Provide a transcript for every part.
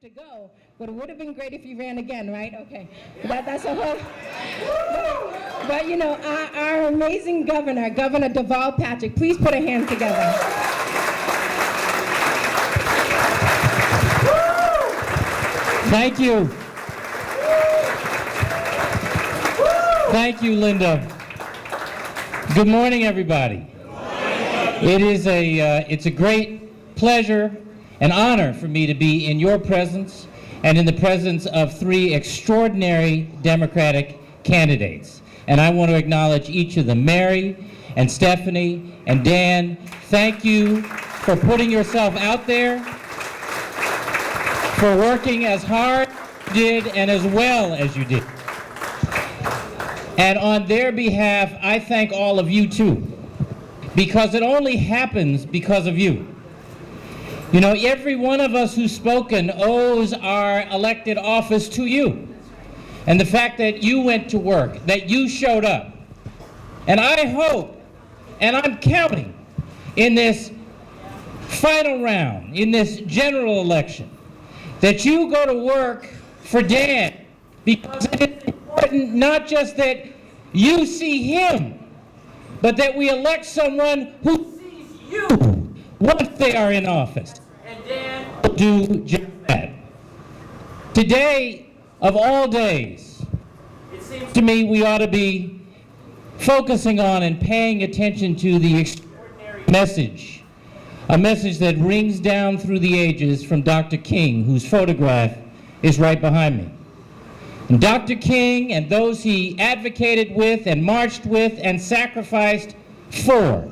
to go, but it would have been great if you ran again, right? Okay. That's a whole... But you know, our amazing governor, Governor Deval Patrick, please put a hand together. Thank you. Thank you, Linda. Good morning, everybody. It's a great pleasure and honor for me to be in your presence and in the presence of three extraordinary Democratic candidates. And I want to acknowledge each of them. Mary and Stephanie and Dan, thank you for putting yourself out there, for working as hard as you did and as well as you did. And on their behalf, I thank all of you too, because it only happens because of you. You know, every one of us who's spoken owes our elected office to you. And the fact that you went to work, that you showed up. And I hope, and I'm counting, in this final round, in this general election, that you go to work for Dan, because it is important not just that you see him, but that we elect someone who sees you once they are in office. And Dan will do just that. Today, of all days, it seems to me we ought to be focusing on and paying attention to the extraordinary message, a message that rings down through the ages from Dr. King, whose photograph is right behind me. And Dr. King and those he advocated with and marched with and sacrificed for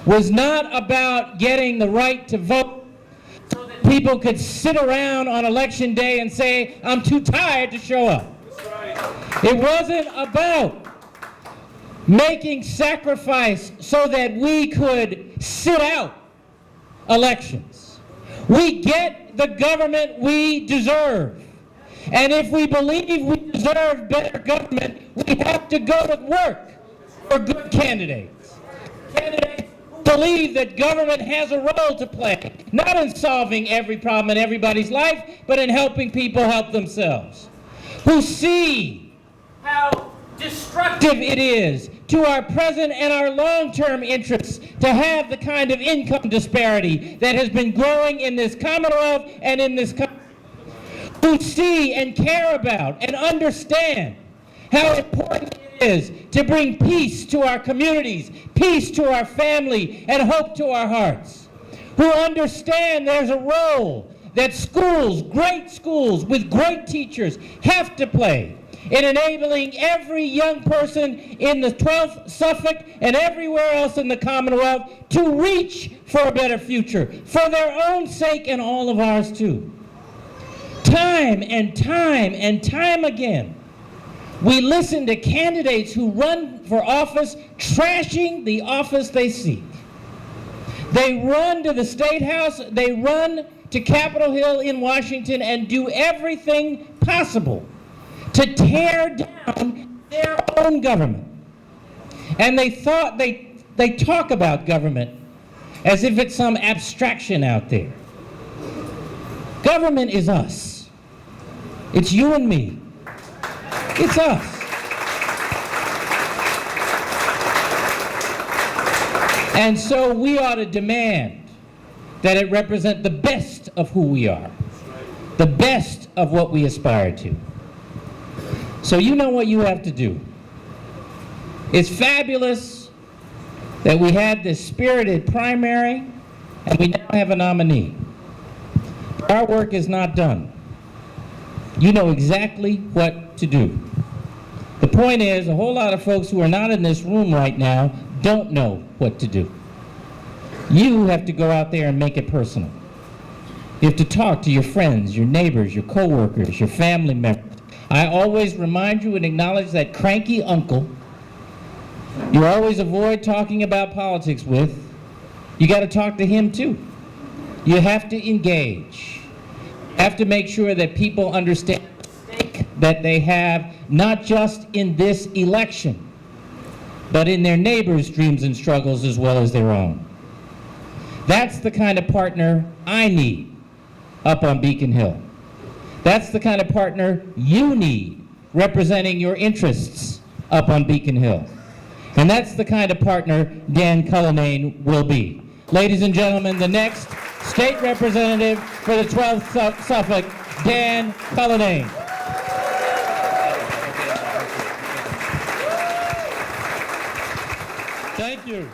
was not about getting the right to vote so that people could sit around on election day and say, I'm too tired to show up. It wasn't about making sacrifice so that we could sit out elections. We get the government we deserve. And if we believe we deserve better government, we have to go to work for good candidates. Candidates who believe that government has a role to play, not in solving every problem in everybody's life, but in helping people help themselves. Who see how destructive it is to our present and our long-term interests to have the kind of income disparity that has been growing in this Commonwealth and in this country. Who see and care about and understand how important it is to bring peace to our communities, peace to our family, and hope to our hearts. Who understand there's a role that schools, great schools with great teachers, have to play in enabling every young person in the 12th Suffolk and everywhere else in the Commonwealth to reach for a better future, for their own sake and all of ours too. Time and time and time again, we listen to candidates who run for office trashing the office they seek. They run to the State House, they run to Capitol Hill in Washington and do everything possible to tear down their own government. And they talk about government as if it's some abstraction out there. Government is us. It's you and me. It's us. And so we ought to demand that it represent the best of who we are, the best of what we aspire to. So you know what you have to do. It's fabulous that we had this spirited primary and we now have a nominee. But our work is not done. You know exactly what to do. The point is, a whole lot of folks who are not in this room right now don't know what to do. You have to go out there and make it personal. You have to talk to your friends, your neighbors, your coworkers, your family members. I always remind you and acknowledge that cranky uncle you always avoid talking about politics with. You got to talk to him too. You have to engage. Have to make sure that people understand the stake that they have, not just in this election, but in their neighbors' dreams and struggles as well as their own. That's the kind of partner I need up on Beacon Hill. That's the kind of partner you need representing your interests up on Beacon Hill. And that's the kind of partner Dan Cullinane will be. Ladies and gentlemen, the next state representative for the 12th Suffolk, Dan Cullinane. Thank you.